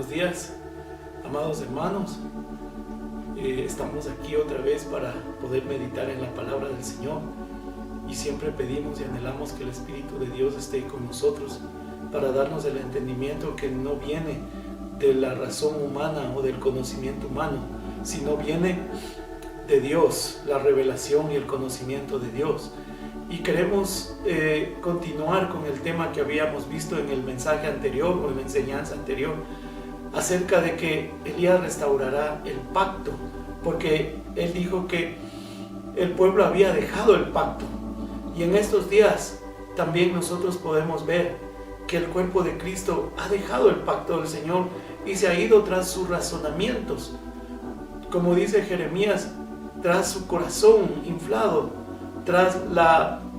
buenos días, amados hermanos. Estamos aquí otra vez para poder meditar en la palabra del Señor y siempre pedimos y anhelamos que el Espíritu de Dios esté con nosotros para darnos el entendimiento que no viene de la razón humana o del conocimiento humano, sino viene de Dios, la revelación y el conocimiento de Dios. Y queremos continuar con el tema que habíamos visto en el mensaje anterior o en la enseñanza anterior acerca de que Elías restaurará el pacto, porque él dijo que el pueblo había dejado el pacto. Y en estos días también nosotros podemos ver que el cuerpo de Cristo ha dejado el pacto del Señor y se ha ido tras sus razonamientos, como dice Jeremías, tras su corazón inflado, tras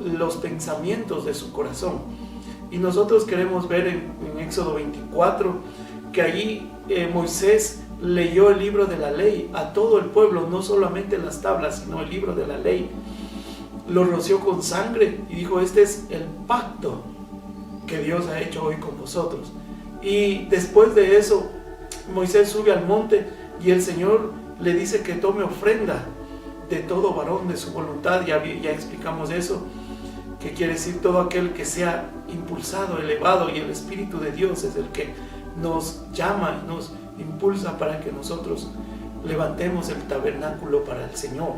los pensamientos de su corazón. Y nosotros queremos ver en Éxodo 24 que allí Moisés leyó el libro de la ley a todo el pueblo, no solamente las tablas, sino el libro de la ley. Lo roció con sangre y dijo: este es el pacto que Dios ha hecho hoy con vosotros. Y después de eso Moisés sube al monte y el Señor le dice que tome ofrenda de todo varón de su voluntad. Ya explicamos eso, que quiere decir todo aquel que sea impulsado, elevado, y el Espíritu de Dios es el que nos llama y nos impulsa para que nosotros levantemos el tabernáculo para el Señor.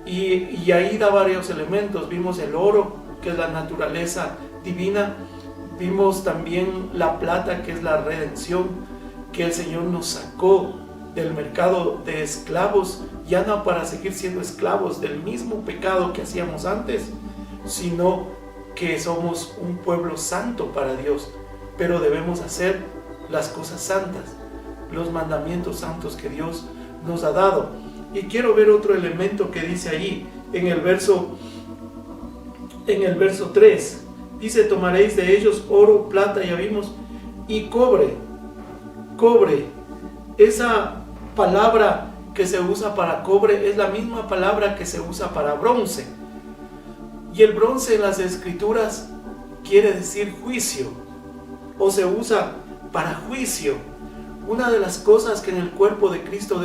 Y ahí da varios elementos. Vimos el oro, que es la naturaleza divina. Vimos también la plata, que es la redención, que el Señor nos sacó del mercado de esclavos, ya no para seguir siendo esclavos del mismo pecado que hacíamos antes, sino que somos un pueblo santo para Dios, pero debemos hacer las cosas santas, los mandamientos santos que Dios nos ha dado. Y quiero ver otro elemento que dice allí en el verso 3, dice: tomaréis de ellos oro, plata, ya vimos, y cobre. Esa palabra que se usa para cobre es la misma palabra que se usa para bronce, y el bronce en las escrituras quiere decir juicio, o se usa para juicio. Una de las cosas que en el cuerpo de Cristo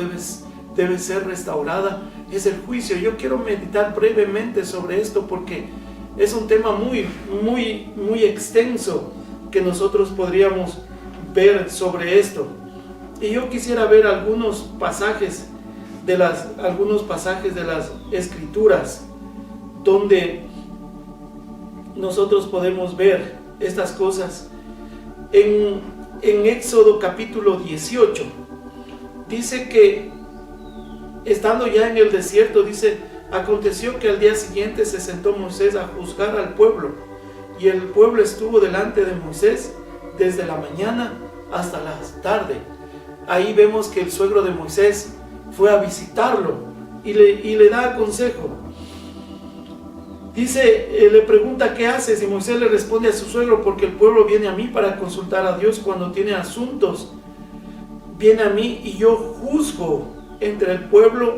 debe ser restaurada es el juicio. Yo quiero meditar brevemente sobre esto porque es un tema muy extenso que nosotros podríamos ver sobre esto. Y yo quisiera ver algunos pasajes de las escrituras donde nosotros podemos ver estas cosas. En Éxodo capítulo 18 dice que, estando ya en el desierto, dice: aconteció que al día siguiente se sentó Moisés a juzgar al pueblo, y el pueblo estuvo delante de Moisés desde la mañana hasta la tarde. Ahí vemos que el suegro de Moisés fue a visitarlo y le da consejo. Dice, le pregunta: ¿qué haces? Y Moisés le responde a su suegro: porque el pueblo viene a mí para consultar a Dios cuando tiene asuntos. Viene a mí y yo juzgo entre el pueblo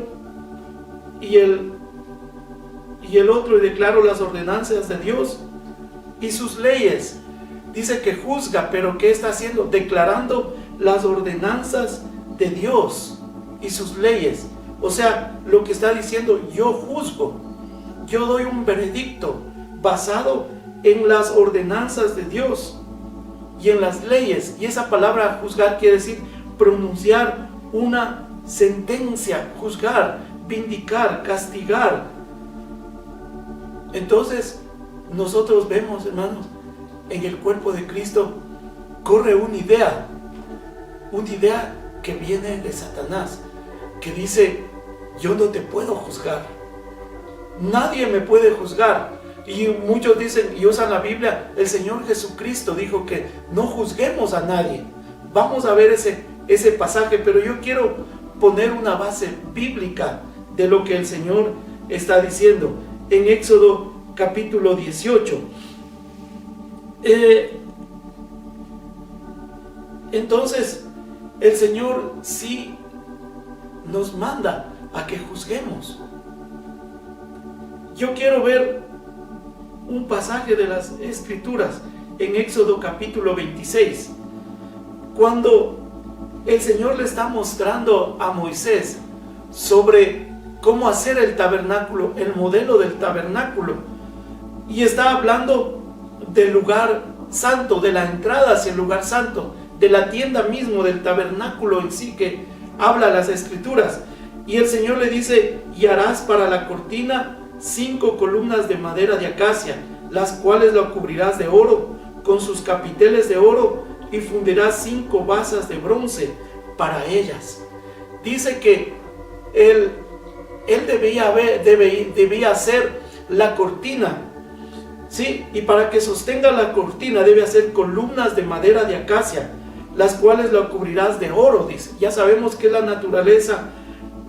y el otro, y declaro las ordenanzas de Dios y sus leyes. Dice que juzga, pero ¿qué está haciendo? Declarando las ordenanzas de Dios y sus leyes. O sea, lo que está diciendo: yo juzgo, yo doy un veredicto basado en las ordenanzas de Dios y en las leyes. Y esa palabra juzgar quiere decir pronunciar una sentencia, juzgar, vindicar, castigar. Entonces nosotros vemos, hermanos, en el cuerpo de Cristo corre una idea que viene de Satanás, que dice: yo no te puedo juzgar, nadie me puede juzgar. Y muchos dicen y usan la Biblia: el Señor Jesucristo dijo que no juzguemos a nadie. Vamos a ver ese pasaje, pero yo quiero poner una base bíblica de lo que el Señor está diciendo en Éxodo capítulo 18. Entonces el Señor sí nos manda a que juzguemos. Yo quiero ver un pasaje de las Escrituras en Éxodo capítulo 26, cuando el Señor le está mostrando a Moisés sobre cómo hacer el tabernáculo, el modelo del tabernáculo. Y está hablando del lugar santo, de la entrada hacia el lugar santo, de la tienda mismo, del tabernáculo en sí que habla las Escrituras. Y el Señor le dice: y harás para la cortina 5 columnas de madera de acacia, las cuales la cubrirás de oro, con sus capiteles de oro, y fundirás 5 basas de bronce para ellas. Dice que él debía hacer la cortina, ¿sí? Y para que sostenga la cortina debe hacer columnas de madera de acacia, las cuales la cubrirás de oro, dice. Ya sabemos que es la naturaleza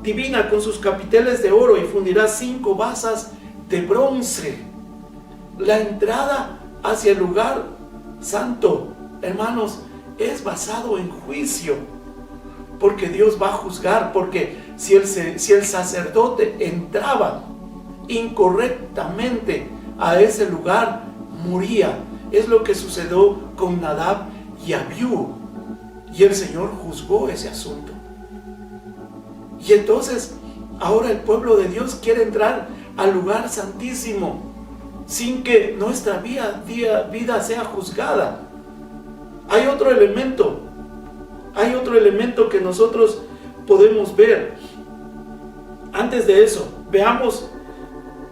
divina con sus capiteles de oro, y fundirás 5 basas de bronce. La entrada hacia el lugar santo, hermanos, es basado en juicio, porque Dios va a juzgar, porque si el sacerdote entraba incorrectamente a ese lugar, moría. Es lo que sucedió con Nadab y Abiú, y el Señor juzgó ese asunto. Y entonces ahora el pueblo de Dios quiere entrar al lugar santísimo sin que nuestra vida sea juzgada. Hay otro elemento que nosotros podemos ver. Antes de eso, veamos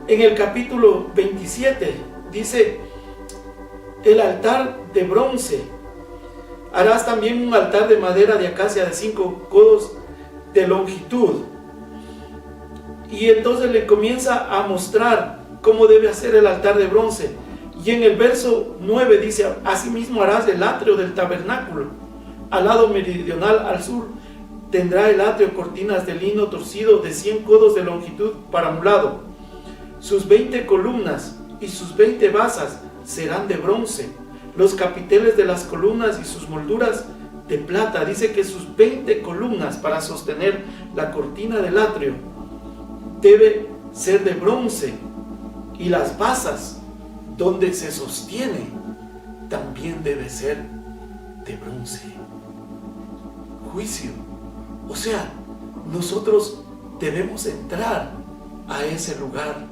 en el capítulo 27, dice: el altar de bronce. Harás también un altar de madera de acacia de 5 codos de longitud. Y entonces le comienza a mostrar cómo debe hacer el altar de bronce. Y en el verso 9 dice: asimismo harás el atrio del tabernáculo. Al lado meridional, al sur, tendrá el atrio cortinas de lino torcido de 100 codos de longitud para un lado. Sus 20 columnas y sus 20 basas serán de bronce. Los capiteles de las columnas y sus molduras de plata. Dice que sus 20 columnas para sostener la cortina del atrio debe ser de bronce, y las basas donde se sostiene también debe ser de bronce. Juicio. O sea, nosotros debemos entrar a ese lugar,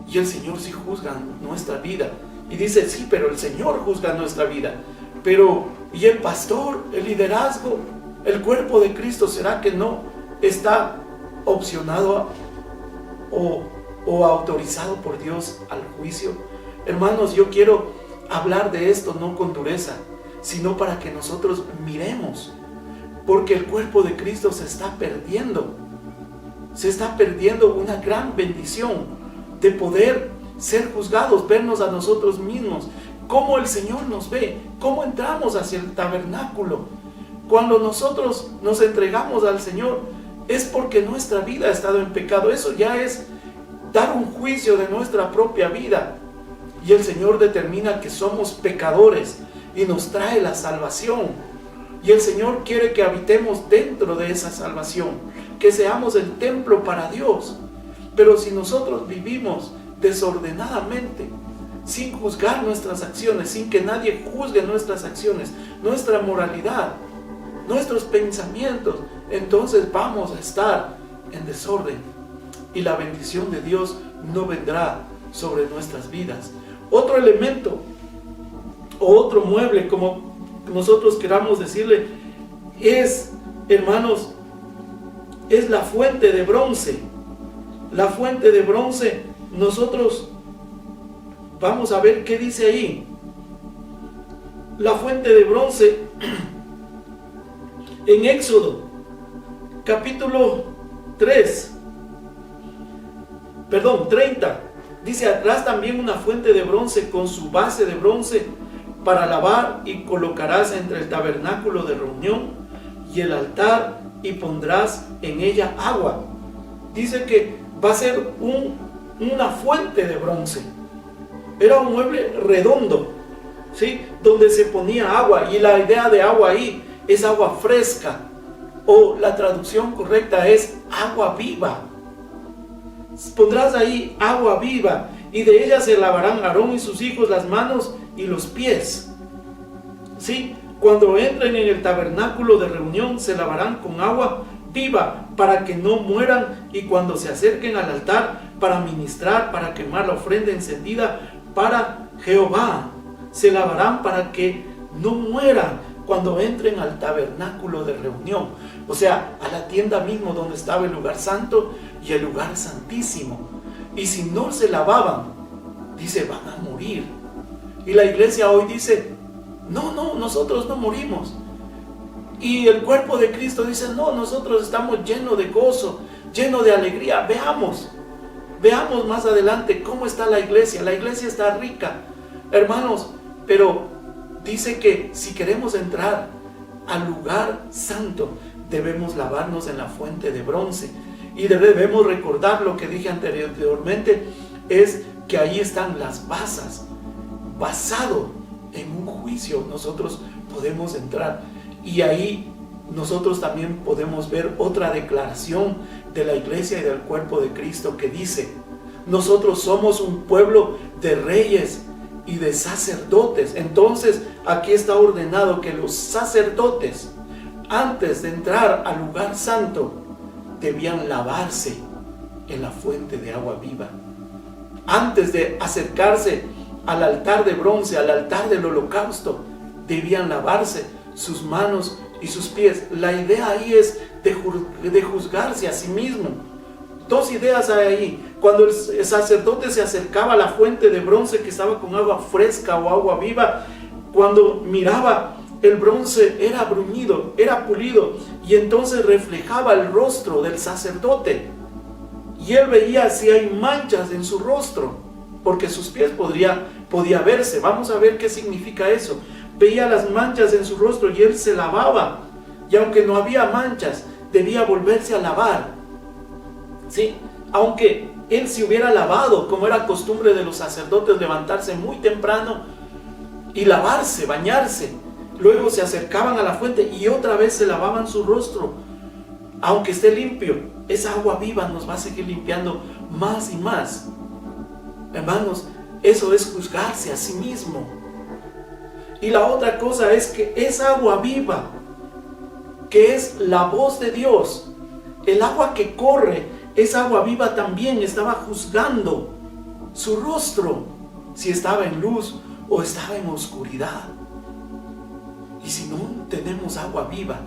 y el Señor sí juzga nuestra vida. Y dice: sí, pero el Señor juzga nuestra vida. Pero, ¿y el pastor, el liderazgo, el cuerpo de Cristo, será que no está opcionado o autorizado por Dios al juicio? Hermanos, yo quiero hablar de esto no con dureza, sino para que nosotros miremos, porque el cuerpo de Cristo se está perdiendo una gran bendición de poder ser juzgados, vernos a nosotros mismos, cómo el Señor nos ve, cómo entramos hacia el tabernáculo. Cuando nosotros nos entregamos al Señor, es porque nuestra vida ha estado en pecado. Eso ya es dar un juicio de nuestra propia vida, y el Señor determina que somos pecadores y nos trae la salvación, y el Señor quiere que habitemos dentro de esa salvación, que seamos el templo para Dios. Pero si nosotros vivimos desordenadamente, sin juzgar nuestras acciones, sin que nadie juzgue nuestras acciones, nuestra moralidad, nuestros pensamientos, entonces vamos a estar en desorden, y la bendición de Dios no vendrá sobre nuestras vidas. Otro elemento o otro mueble, como nosotros queramos decirle, es, hermanos, es la fuente de bronce. La fuente de bronce, nosotros vamos a ver qué dice ahí. La fuente de bronce en Éxodo capítulo 30, dice: atrás también una fuente de bronce con su base de bronce para lavar, y colocarás entre el tabernáculo de reunión y el altar, y pondrás en ella agua. Dice que va a ser una fuente de bronce. Era un mueble redondo, ¿sí?, donde se ponía agua, y la idea de agua ahí es agua fresca, o la traducción correcta es agua viva. Pondrás ahí agua viva, y de ella se lavarán Aarón y sus hijos las manos y los pies. ¿Sí? Cuando entren en el tabernáculo de reunión, se lavarán con agua viva para que no mueran, y cuando se acerquen al altar para ministrar, para quemar la ofrenda encendida para Jehová, se lavarán para que no mueran cuando entren al tabernáculo de reunión, o sea, a la tienda mismo donde estaba el lugar santo y el lugar santísimo. Y si no se lavaban, dice, van a morir. Y la iglesia hoy dice, no, nosotros no morimos. Y el cuerpo de Cristo dice, no, nosotros estamos llenos de gozo, llenos de alegría. Veamos más adelante cómo está la iglesia. La iglesia está rica, hermanos, pero dice que si queremos entrar al lugar santo, debemos lavarnos en la fuente de bronce. Y debemos recordar lo que dije anteriormente, es que ahí están las basas. Basado en un juicio, nosotros podemos entrar. Y ahí nosotros también podemos ver otra declaración de la iglesia y del cuerpo de Cristo que dice, nosotros somos un pueblo de reyes y de sacerdotes. Entonces aquí está ordenado que los sacerdotes, antes de entrar al lugar santo, debían lavarse en la fuente de agua viva. Antes de acercarse al altar de bronce, al altar del holocausto, debían lavarse sus manos y sus pies. La idea ahí es de juzgarse a sí mismo. Dos ideas hay ahí. Cuando el sacerdote se acercaba a la fuente de bronce que estaba con agua fresca o agua viva, cuando miraba el bronce era bruñido, era pulido, y entonces reflejaba el rostro del sacerdote. Y él veía si hay manchas en su rostro, porque sus pies podía verse. Vamos a ver qué significa eso. Veía las manchas en su rostro y él se lavaba. Y aunque no había manchas, debía volverse a lavar. ¿Sí? Aunque él se hubiera lavado, como era costumbre de los sacerdotes, levantarse muy temprano y lavarse, bañarse. Luego se acercaban a la fuente y otra vez se lavaban su rostro. Aunque esté limpio, esa agua viva nos va a seguir limpiando más y más. Hermanos, eso es juzgarse a sí mismo. Y la otra cosa es que esa agua viva, que es la voz de Dios, el agua que corre, esa agua viva también estaba juzgando su rostro, si estaba en luz o estaba en oscuridad. Y si no tenemos agua viva,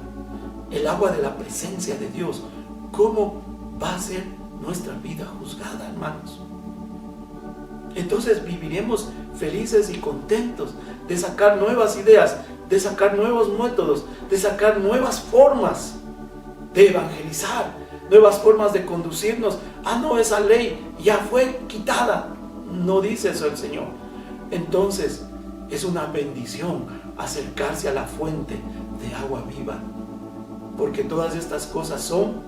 el agua de la presencia de Dios, ¿cómo va a ser nuestra vida juzgada, hermanos? Entonces viviremos felices y contentos de sacar nuevas ideas, de sacar nuevos métodos, de sacar nuevas formas de evangelizar, nuevas formas de conducirnos. No, esa ley ya fue quitada. No dice eso el Señor. Entonces es una bendición acercarse a la fuente de agua viva, porque todas estas cosas son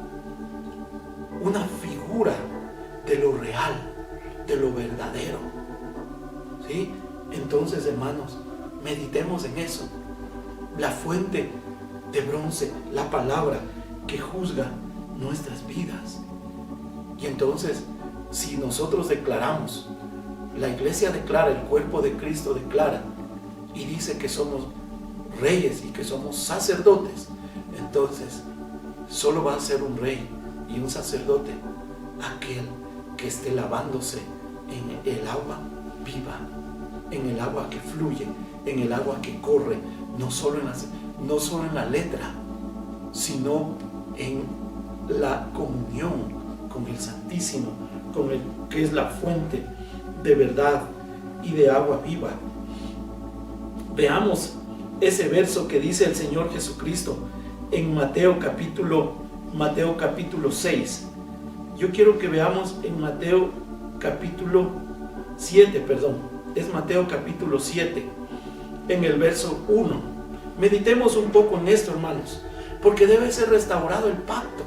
una figura de lo real, de lo verdadero. ¿Sí? Entonces, hermanos, meditemos en eso. La fuente de bronce, la palabra que juzga nuestras vidas. Y entonces, si nosotros declaramos, la iglesia declara, el cuerpo de Cristo declara y dice que somos reyes y que somos sacerdotes, entonces solo va a ser un rey y un sacerdote aquel que esté lavándose en el agua viva, en el agua que fluye, en el agua que corre, no solo en la letra, sino en la comunión con el Santísimo, con el que es la fuente de verdad y de agua viva. Veamos ese verso que dice el Señor Jesucristo en Mateo capítulo 6. Yo quiero que veamos en Mateo capítulo 7, es Mateo capítulo 7, en el verso 1. Meditemos un poco en esto, hermanos, porque debe ser restaurado el pacto.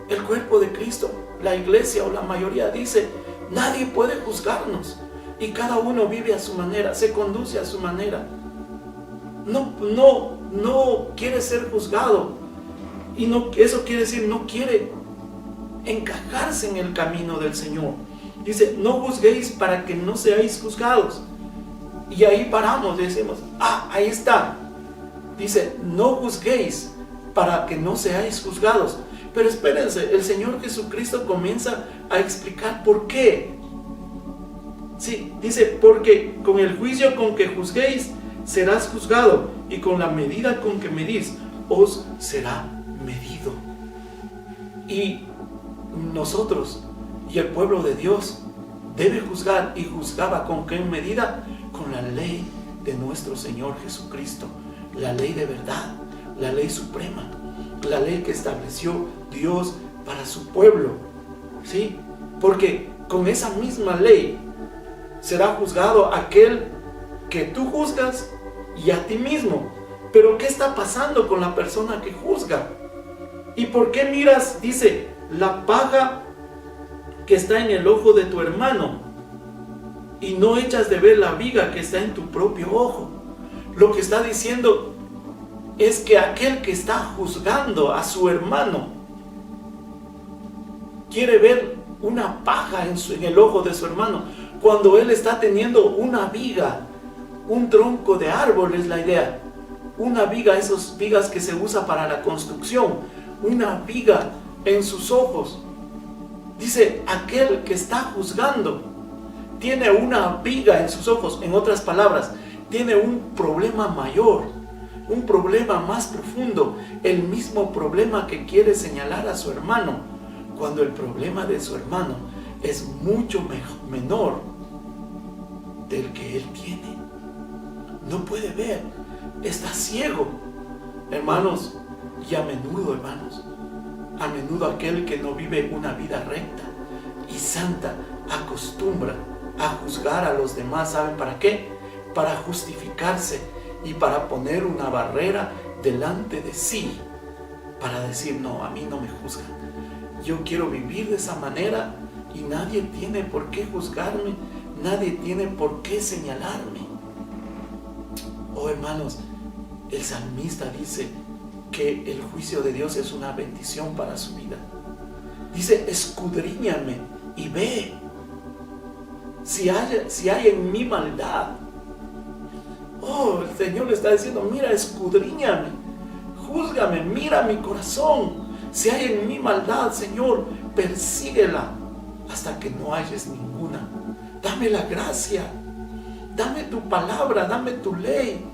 El cuerpo de Cristo, la iglesia o la mayoría dice, nadie puede juzgarnos y cada uno vive a su manera, se conduce a su manera. No quiere ser juzgado, y eso quiere decir no quiere encajarse en el camino del Señor. Dice, no juzguéis para que no seáis juzgados. Y ahí paramos y decimos, ahí está. Dice, no juzguéis para que no seáis juzgados. Pero espérense, el Señor Jesucristo comienza a explicar por qué. Sí, dice, porque con el juicio con que juzguéis serás juzgado, y con la medida con que medís os será medido. Y nosotros y el pueblo de Dios debe juzgar, y juzgaba con qué medida, con la ley de nuestro Señor Jesucristo, la ley de verdad, la ley suprema, la ley que estableció Dios para su pueblo, ¿sí? Porque con esa misma ley será juzgado aquel que tú juzgas y a ti mismo. Pero ¿qué está pasando con la persona que juzga? ¿Y por qué miras, dice, la paja que está en el ojo de tu hermano y no echas de ver la viga que está en tu propio ojo? Lo que está diciendo es que aquel que está juzgando a su hermano quiere ver una paja en el ojo de su hermano, cuando él está teniendo una viga, un tronco de árbol es la idea. Una viga, esas vigas que se usa para la construcción, una viga en sus ojos. Dice, aquel que está juzgando tiene una viga en sus ojos. En otras palabras, tiene un problema mayor, un problema más profundo, el mismo problema que quiere señalar a su hermano, cuando el problema de su hermano es mucho menor del que él tiene. No puede ver, está ciego, hermanos. Y a menudo, hermanos, a menudo aquel que no vive una vida recta y santa acostumbra a juzgar a los demás. ¿Saben para qué? Para justificarse y para poner una barrera delante de sí, para decir, no, a mí no me juzgan, yo quiero vivir de esa manera y nadie tiene por qué juzgarme, nadie tiene por qué señalarme. Oh, hermanos, el salmista dice que el juicio de Dios es una bendición para su vida. Dice, escudriñame y ve si hay en mí maldad. Oh, el Señor le está diciendo, mira, escudriñame, júzgame, mira mi corazón. Si hay en mí maldad, Señor, persíguela hasta que no hayas ninguna. Dame la gracia, dame tu palabra, dame tu ley,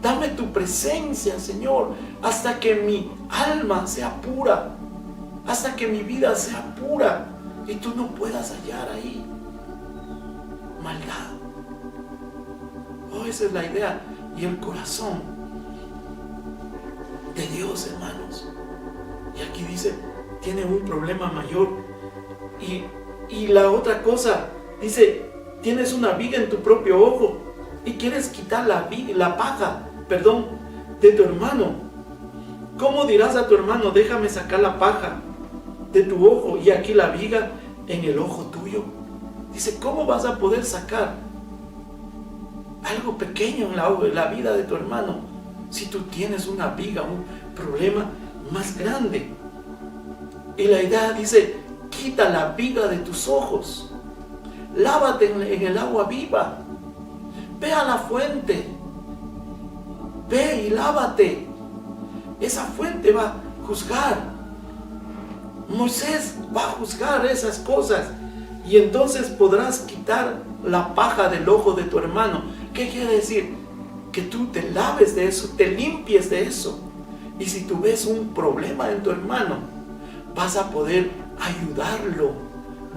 dame tu presencia, Señor, hasta que mi alma sea pura, hasta que mi vida sea pura y tú no puedas hallar ahí maldad. Oh, esa es la idea y el corazón de Dios, hermanos. Y aquí dice, tiene un problema mayor. Y la otra cosa, dice, tienes una viga en tu propio ojo y quieres quitar la paja de tu hermano. ¿Cómo dirás a tu hermano, déjame sacar la paja de tu ojo y aquí la viga en el ojo tuyo? Dice, ¿cómo vas a poder sacar algo pequeño en la vida de tu hermano si tú tienes una viga, un problema más grande? Y la idea dice, quita la viga de tus ojos, lávate en el agua viva, ve a la fuente, ve y lávate. Esa fuente va a juzgar. Moisés va a juzgar esas cosas y entonces podrás quitar la paja del ojo de tu hermano. ¿Qué quiere decir? Que tú te laves de eso, te limpies de eso. Y si tú ves un problema en tu hermano, vas a poder ayudarlo,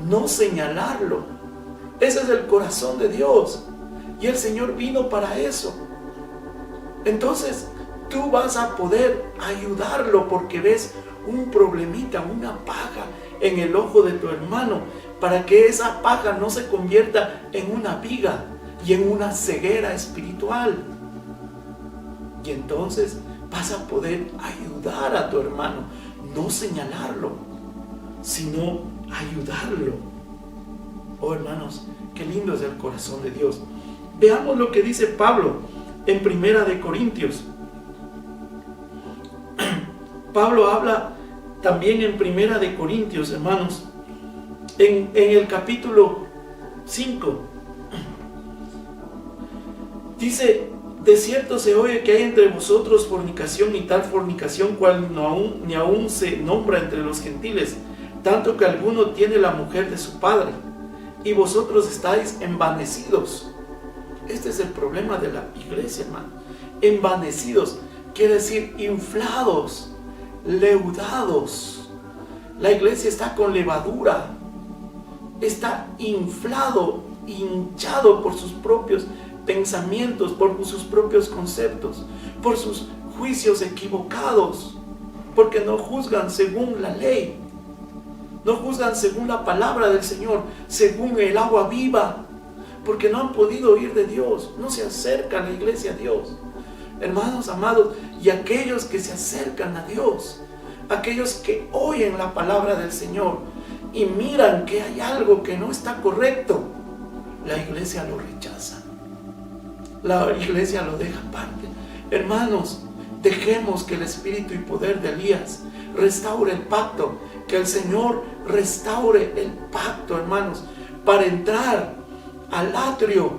no señalarlo. Ese es el corazón de Dios. Y el Señor vino para eso. Entonces, tú vas a poder ayudarlo porque ves un problemita, una paja en el ojo de tu hermano, para que esa paja no se convierta en una viga y en una ceguera espiritual. Y entonces vas a poder ayudar a tu hermano, no señalarlo, sino ayudarlo. Oh, hermanos, qué lindo es el corazón de Dios. Veamos lo que dice Pablo en 1 de Corintios. Pablo habla también en 1 de Corintios, hermanos, en el capítulo 5. Dice: de cierto se oye que hay entre vosotros fornicación, y tal fornicación cual ni aún se nombra entre los gentiles, tanto que alguno tiene la mujer de su padre, y vosotros estáis envanecidos. Este es el problema de la iglesia, hermano. Envanecidos quiere decir inflados, leudados. La iglesia está con levadura, está inflado, hinchado por sus propios pensamientos, por sus propios conceptos, por sus juicios equivocados, porque no juzgan según la ley, no juzgan según la palabra del Señor, según el agua viva, porque no han podido oír de Dios, no se acercan a la iglesia a Dios. Hermanos amados, y aquellos que se acercan a Dios, aquellos que oyen la palabra del Señor y miran que hay algo que no está correcto, la iglesia lo rechaza, la iglesia lo deja aparte. Hermanos, dejemos que el espíritu y poder de Elías restaure el pacto, que el Señor restaure el pacto, hermanos. Para entrar al atrio,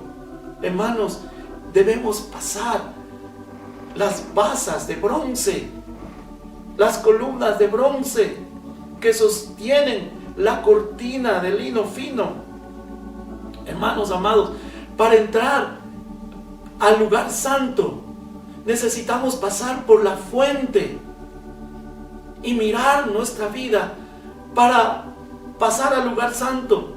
hermanos, debemos pasar las basas de bronce, las columnas de bronce que sostienen la cortina de lino fino. Hermanos amados, para entrar al lugar santo necesitamos pasar por la fuente y mirar nuestra vida. Para pasar al lugar santo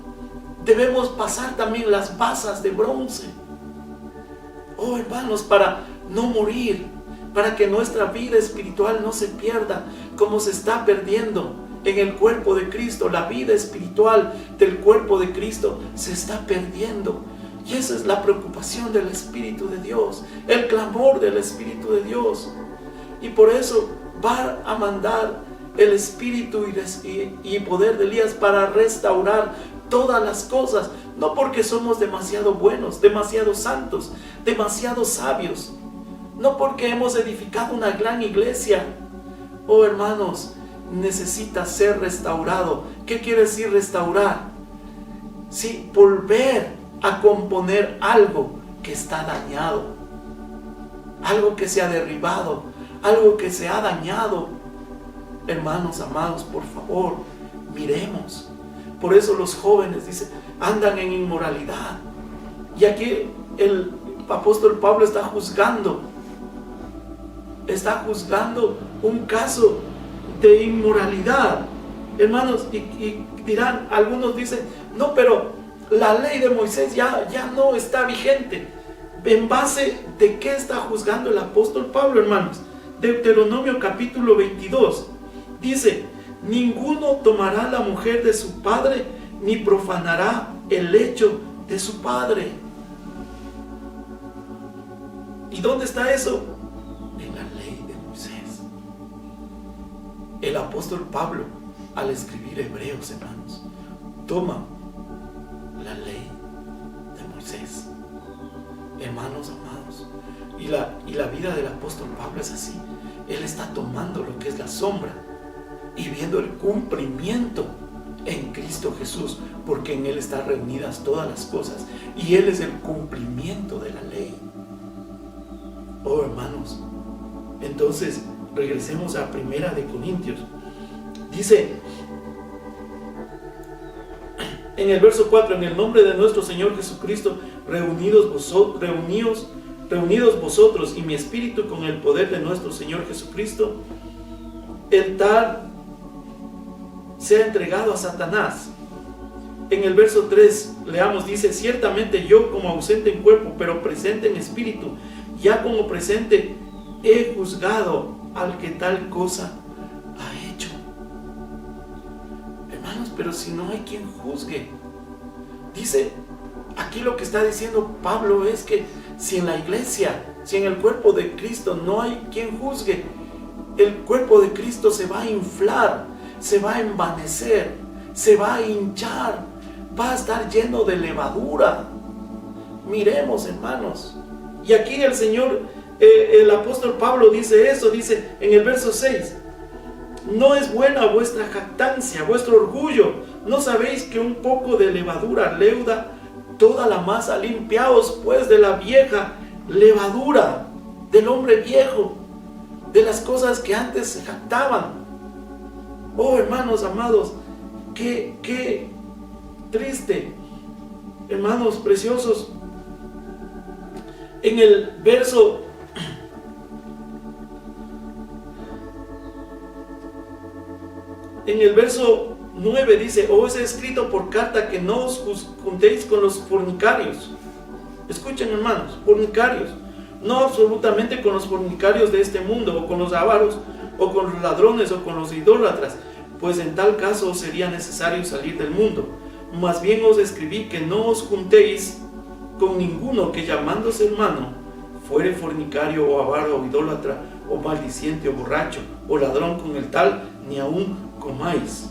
debemos pasar también las basas de bronce. Oh, hermanos, para no morir, para que nuestra vida espiritual no se pierda como se está perdiendo en el cuerpo de Cristo. La vida espiritual del cuerpo de Cristo se está perdiendo. Y esa es la preocupación del Espíritu de Dios, el clamor del Espíritu de Dios. Y por eso va a mandar el Espíritu y poder de Elías para restaurar todas las cosas. No porque somos demasiado buenos, demasiado santos, demasiado sabios. No porque hemos edificado una gran iglesia. Oh, hermanos, necesita ser restaurado. ¿Qué quiere decir restaurar? Sí, volver a componer algo que está dañado, algo que se ha derribado, algo que se ha dañado. Hermanos amados, por favor, miremos. Por eso los jóvenes, dice, andan en inmoralidad. Y aquí el apóstol Pablo está juzgando un caso de inmoralidad. Hermanos, y dirán, algunos dicen, no, pero la ley de Moisés ya no está vigente. ¿En base de qué está juzgando el apóstol Pablo, hermanos? Deuteronomio capítulo 22 dice: ninguno tomará la mujer de su padre, ni profanará el lecho de su padre. ¿Y dónde está eso? En la ley de Moisés. El apóstol Pablo, al escribir Hebreos, hermanos, toma la ley de Moisés. Hermanos amados, y la vida del apóstol Pablo es así. Él está tomando lo que es la sombra y viendo el cumplimiento en Cristo Jesús, porque en Él están reunidas todas las cosas y Él es el cumplimiento de la ley. Oh, hermanos, entonces regresemos a 1 Corintios. Dice en el verso 4: en el nombre de nuestro Señor Jesucristo, reunidos vosotros y mi espíritu con el poder de nuestro Señor Jesucristo, el tal sea entregado a Satanás. En el verso 3 leamos, dice: ciertamente yo, como ausente en cuerpo, pero presente en espíritu, ya como presente he juzgado al que tal cosa ha hecho. Hermanos, pero si no hay quien juzgue, dice aquí, lo que está diciendo Pablo es que si en la iglesia, si en el cuerpo de Cristo no hay quien juzgue, el cuerpo de Cristo se va a inflar, se va a envanecer, se va a hinchar, va a estar lleno de levadura. Miremos, hermanos. Y aquí el Señor, el apóstol Pablo dice eso, dice en el verso 6: no es buena vuestra jactancia, vuestro orgullo. ¿No sabéis que un poco de levadura leuda toda la masa? Limpiaos pues de la vieja levadura del hombre viejo, de las cosas que antes se jactaban. Oh, hermanos amados, qué triste, hermanos preciosos. En el verso 9 dice: os he escrito por carta que no os juntéis con los fornicarios. Escuchen, hermanos, fornicarios, no absolutamente con los fornicarios de este mundo, o con los avaros, o con los ladrones, o con los idólatras, pues en tal caso sería necesario salir del mundo. Más bien os escribí que no os juntéis con ninguno que, llamándose hermano, fuere fornicario, o avaro, o idólatra, o maldiciente, o borracho, o ladrón, con el tal ni aún comáis.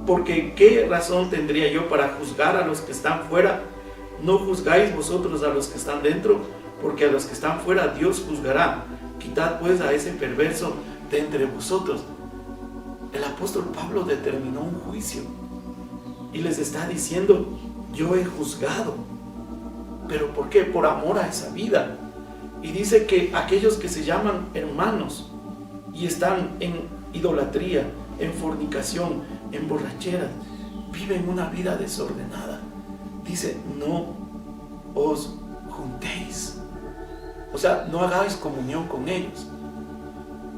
Porque ¿qué razón tendría yo para juzgar a los que están fuera? ¿No juzgáis vosotros a los que están dentro? Porque a los que están fuera Dios juzgará. Quitad pues a ese perverso de entre vosotros. El apóstol Pablo determinó un juicio y les está diciendo: yo he juzgado. ¿Pero por qué? Por amor a esa vida. Y dice que aquellos que se llaman hermanos y están en idolatría, en fornicación, en borracheras, viven una vida desordenada. Dice: no os juntéis. O sea, no hagáis comunión con ellos.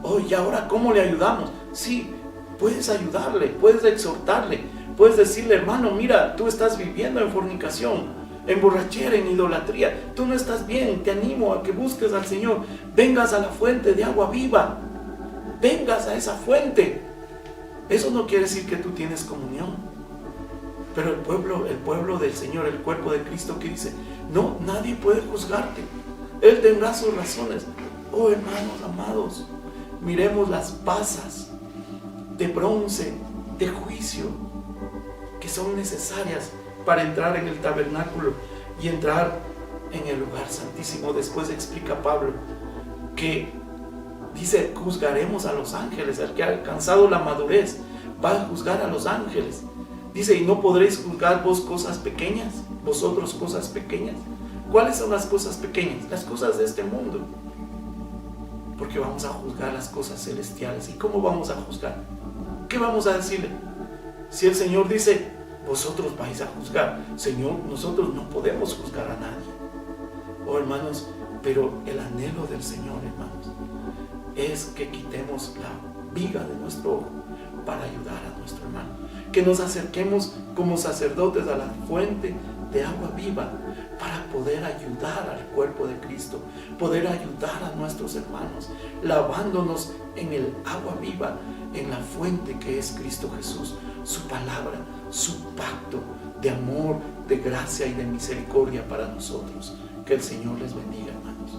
Oh, ¿y ahora cómo le ayudamos? Sí, puedes ayudarle, puedes exhortarle, puedes decirle: hermano, mira, tú estás viviendo en fornicación, en borrachera, en idolatría, tú no estás bien, te animo a que busques al Señor, vengas a la fuente de agua viva, vengas a esa fuente. Eso no quiere decir que tú tienes comunión, pero el pueblo del Señor, el cuerpo de Cristo, que dice: no, nadie puede juzgarte, Él tendrá sus razones. Oh, hermanos amados, miremos las basas de bronce, de juicio, que son necesarias para entrar en el tabernáculo y entrar en el lugar santísimo. Después explica Pablo que dice: juzgaremos a los ángeles. El que ha alcanzado la madurez va a juzgar a los ángeles. Dice: ¿y no podréis juzgar vos cosas pequeñas? ¿Vosotros cosas pequeñas? ¿Cuáles son las cosas pequeñas? Las cosas de este mundo. Porque vamos a juzgar las cosas celestiales. ¿Y cómo vamos a juzgar? ¿Qué vamos a decirle? Si el Señor dice: vosotros vais a juzgar, Señor, nosotros no podemos juzgar a nadie. Oh, hermanos, pero el anhelo del Señor, hermanos, es que quitemos la viga de nuestro ojo para ayudar a nuestro hermano, que nos acerquemos como sacerdotes a la fuente de agua viva para poder ayudar al cuerpo de Cristo, poder ayudar a nuestros hermanos, lavándonos en el agua viva, en la fuente que es Cristo Jesús, su palabra, su pacto de amor, de gracia y de misericordia para nosotros. Que el Señor les bendiga, hermanos.